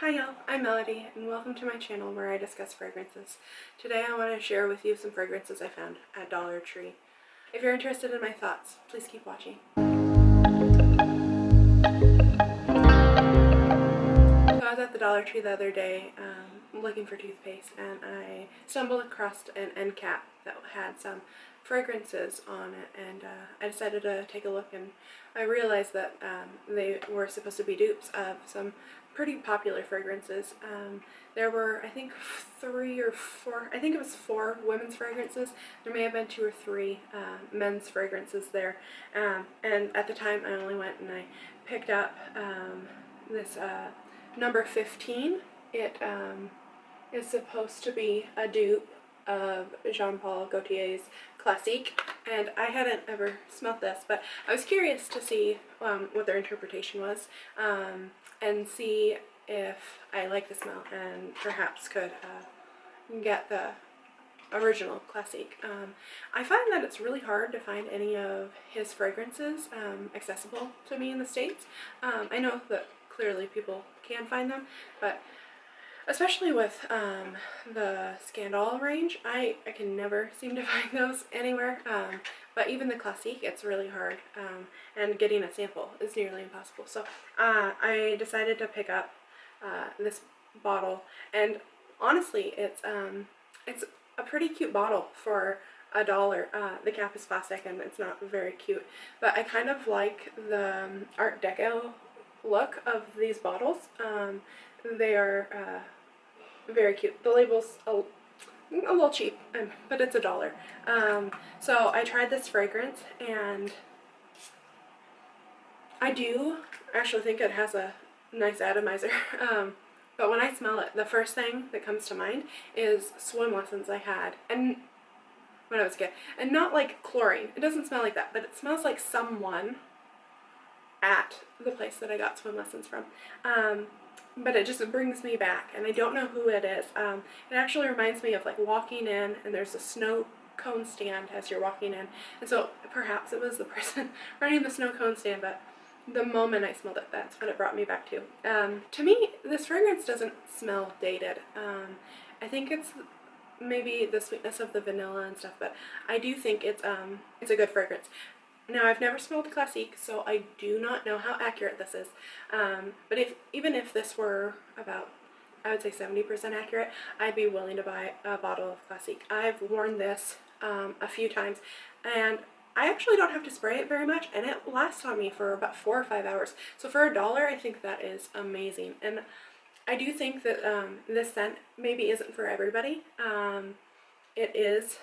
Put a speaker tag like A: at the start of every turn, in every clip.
A: Hi y'all, I'm Melody and welcome to my channel where I discuss fragrances. Today I want to share with you some fragrances I found at Dollar Tree. If you're interested in my thoughts, please keep watching. So I was at the Dollar Tree the other day looking for toothpaste, and I stumbled across an end cap that had some fragrances on it, and I decided to take a look, and I realized that they were supposed to be dupes of some pretty popular fragrances. There were, I think, 3 or 4, I think it was 4 women's fragrances. There may have been 2 or 3 men's fragrances there, and at the time I only went and I picked up this number 15. It is supposed to be a dupe of Jean-Paul Gaultier's Classique, and I hadn't ever smelled this, but I was curious to see what their interpretation was, and see if I like the smell and perhaps could get the original Classique. I find that it's really hard to find any of his fragrances accessible to me in the States. I know that clearly people can find them, but especially with the Scandal range, I can never seem to find those anywhere. But even the Classique, it's really hard, and getting a sample is nearly impossible. So I decided to pick up this bottle, and honestly, it's a pretty cute bottle for $1. The cap is plastic and it's not very cute, but I kind of like the Art Deco look of these bottles. They are very cute. The label's a little cheap, but it's $1. So I tried this fragrance, and I do actually think it has a nice atomizer. But when I smell it, the first thing that comes to mind is swim lessons I had and when I was a kid. And not like chlorine. It doesn't smell like that, but it smells like someone at the place that I got swim lessons from. But it just brings me back, and I don't know who it is. It actually reminds me of like walking in, and there's a snow cone stand as you're walking in, and so perhaps it was the person running the snow cone stand, but the moment I smelled it, that's what it brought me back to. To me, this fragrance doesn't smell dated. I think it's maybe the sweetness of the vanilla and stuff, but I do think it's a good fragrance. Now, I've never smelled Classique, so I do not know how accurate this is, but even if this were about, I would say 70% accurate, I'd be willing to buy a bottle of Classique. I've worn this a few times, and I actually don't have to spray it very much, and it lasts on me for about 4 or 5 hours. So for $1, I think that is amazing, and I do think that this scent maybe isn't for everybody. It is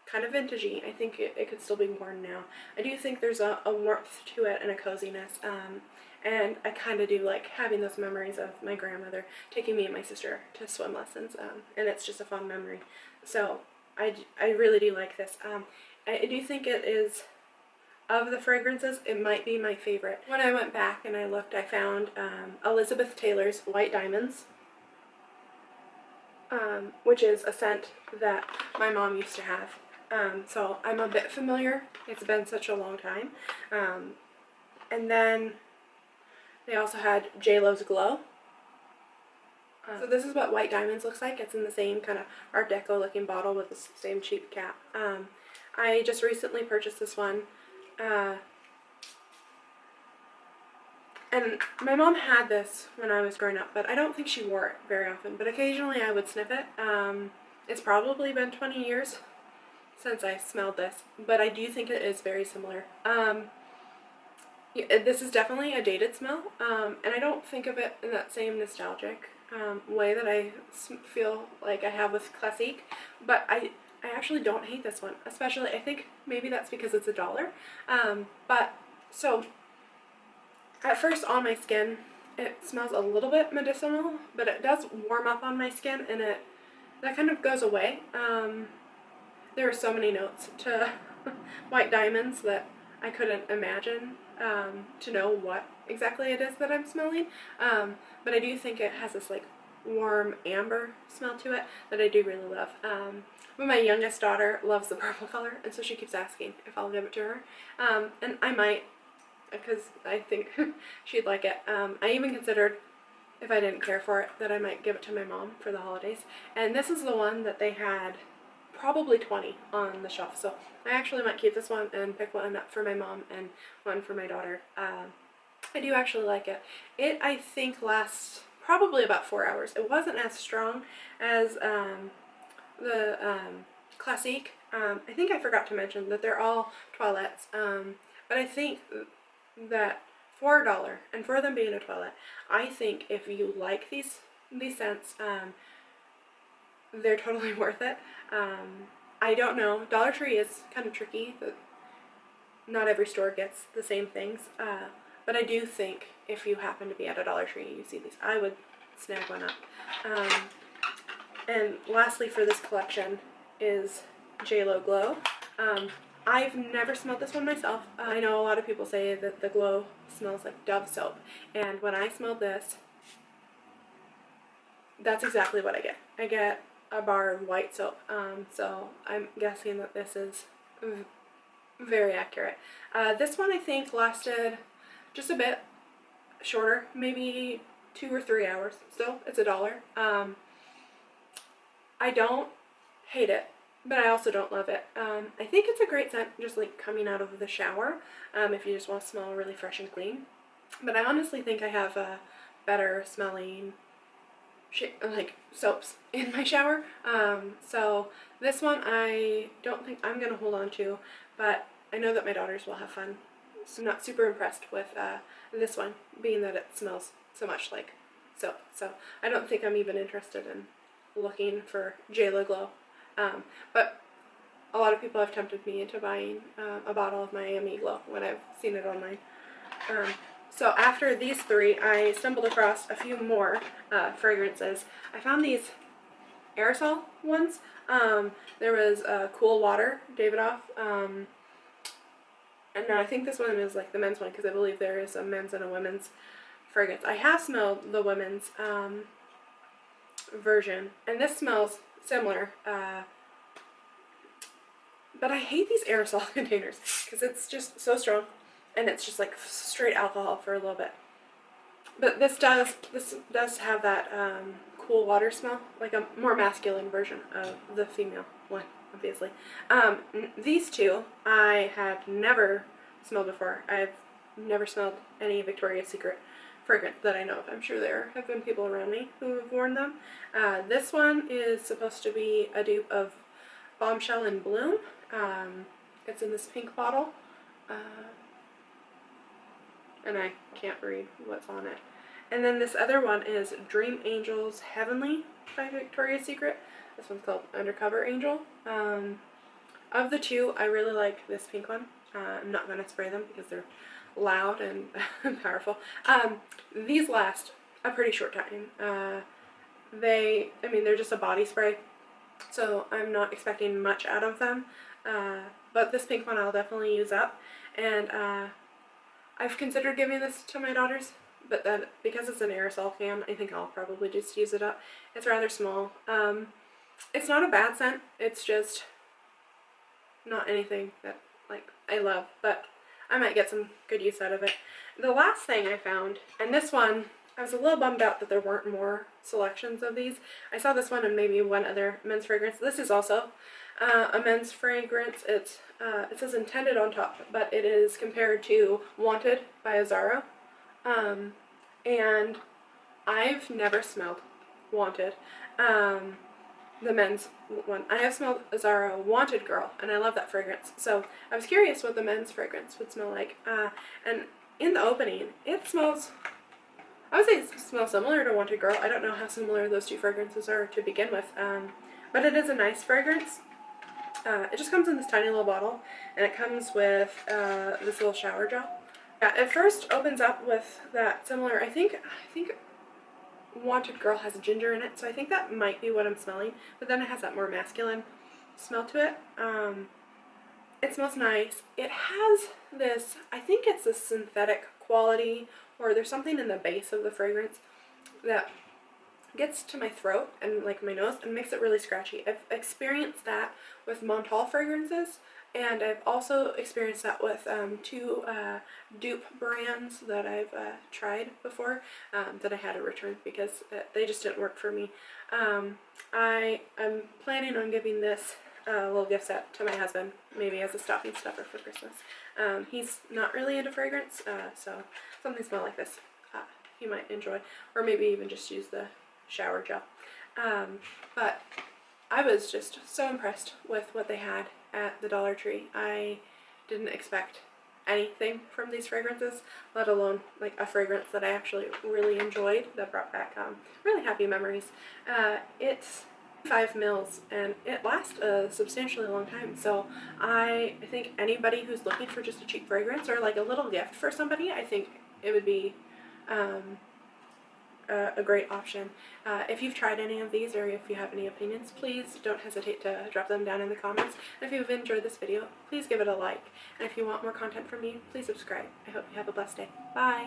A: kind of vintagey. I think it could still be worn now. I do think there's a warmth to it and a coziness, and I kind of do like having those memories of my grandmother taking me and my sister to swim lessons, and it's just a fun memory. So I really do like this. I do think it is, of the fragrances, it might be my favorite. When I went back and I looked, I found Elizabeth Taylor's White Diamonds, which is a scent that my mom used to have. So I'm a bit familiar. It's been such a long time. And then they also had J.Lo's Glow. So this is what White Diamonds looks like. It's in the same kind of Art Deco looking bottle with the same cheap cap. I just recently purchased this one. And my mom had this when I was growing up, but I don't think she wore it very often. But occasionally I would sniff it. It's probably been 20 years since I smelled this, but I do think it is very similar. This is definitely a dated smell, and I don't think of it in that same nostalgic way that I feel like I have with Classique, but I actually don't hate this one, especially, I think maybe that's because it's $1. But so at first on my skin, it smells a little bit medicinal, but it does warm up on my skin, and that kind of goes away. There are so many notes to White Diamonds that I couldn't imagine to know what exactly it is that I'm smelling. But I do think it has this like warm amber smell to it that I do really love. But my youngest daughter loves the purple color, and so she keeps asking if I'll give it to her. And I might, because I think she'd like it. I even considered if I didn't care for it, that I might give it to my mom for the holidays. And this is the one that they had probably 20 on the shelf, so I actually might keep this one and pick one up for my mom and one for my daughter. I do actually like it. It, I think, lasts probably about 4 hours. It wasn't as strong as the Classique. I think I forgot to mention that they're all toilettes, but I think that for $1, and for them being a toilet, I think if you like these scents, they're totally worth it. I don't know. Dollar Tree is kind of tricky. Not every store gets the same things, but I do think if you happen to be at a Dollar Tree and you see these, I would snag one up. And lastly for this collection is JLo Glow. I've never smelled this one myself. I know a lot of people say that the Glow smells like Dove soap, and when I smelled this, that's exactly what I get. I get a bar of white soap, so I'm guessing that this is very accurate. This one I think lasted just a bit shorter, maybe 2 or 3 hours. Still, it's $1. I don't hate it, but I also don't love it. I think it's a great scent just like coming out of the shower, if you just want to smell really fresh and clean. But I honestly think I have better smelling like soaps in my shower. So this one I don't think I'm going to hold on to, but I know that my daughters will have fun. So I'm not super impressed with this one, being that it smells so much like soap. So I don't think I'm even interested in looking for JLo Glow. But a lot of people have tempted me into buying a bottle of Miami Glow when I've seen it online. So after these three, I stumbled across a few more fragrances. I found these aerosol ones. There was Cool Water, Davidoff, and I think this one is like the men's one because I believe there is a men's and a women's fragrance. I have smelled the women's version, and this smells similar, but I hate these aerosol containers because it's just so strong, and it's just like straight alcohol for a little bit. But this does have that cool water smell, like a more masculine version of the female one, obviously. These two I have never smelled before. I've never smelled any Victoria's Secret fragrance that I know of. I'm sure there have been people around me who have worn them. This one is supposed to be a dupe of Bombshell in Bloom. It's in this pink bottle, and I can't read what's on it. And then this other one is Dream Angels Heavenly by Victoria's Secret. This one's called Undercover Angel. Of the two, I really like this pink one. I'm not going to spray them because they're loud and powerful. These last a pretty short time. They're just a body spray, so I'm not expecting much out of them. But this pink one I'll definitely use up. And I've considered giving this to my daughters, but then because it's an aerosol can, I think I'll probably just use it up. It's rather small. It's not a bad scent. It's just not anything that like I love, but I might get some good use out of it. The last thing I found, and this one, I was a little bummed out that there weren't more selections of these. I saw this one and maybe one other men's fragrance. This is also a men's fragrance. It says intended on top, but it is compared to Wanted by Azzaro. And I've never smelled Wanted, the men's one. I have smelled Azzaro Wanted Girl, and I love that fragrance. So I was curious what the men's fragrance would smell like. And in the opening, it smells, I would say it smells similar to Wanted Girl. I don't know how similar those two fragrances are to begin with, but it is a nice fragrance. It just comes in this tiny little bottle, and it comes with this little shower gel. It first opens up with that similar, I think Wanted Girl has ginger in it, so I think that might be what I'm smelling, but then it has that more masculine smell to it. It smells nice. It has this, I think it's a synthetic quality, or there's something in the base of the fragrance that gets to my throat and like my nose and makes it really scratchy. I've experienced that with Montal fragrances, And I've also experienced that with two dupe brands that I've tried before that I had to return because they just didn't work for me. I'm planning on giving this little gift set to my husband, maybe as a stocking stuffer for Christmas. He's not really into fragrance, so something smell like this he might enjoy, or maybe even just use the shower gel. But I was just so impressed with what they had at the Dollar Tree. I didn't expect anything from these fragrances, let alone like a fragrance that I actually really enjoyed that brought back really happy memories. It's 5 mils and it lasts a substantially long time, so I think anybody who's looking for just a cheap fragrance or like a little gift for somebody, I think it would be a great option. If you've tried any of these or if you have any opinions, please don't hesitate to drop them down in the comments. And if you've enjoyed this video, please give it a like. And if you want more content from me, please subscribe. I hope you have a blessed day. Bye!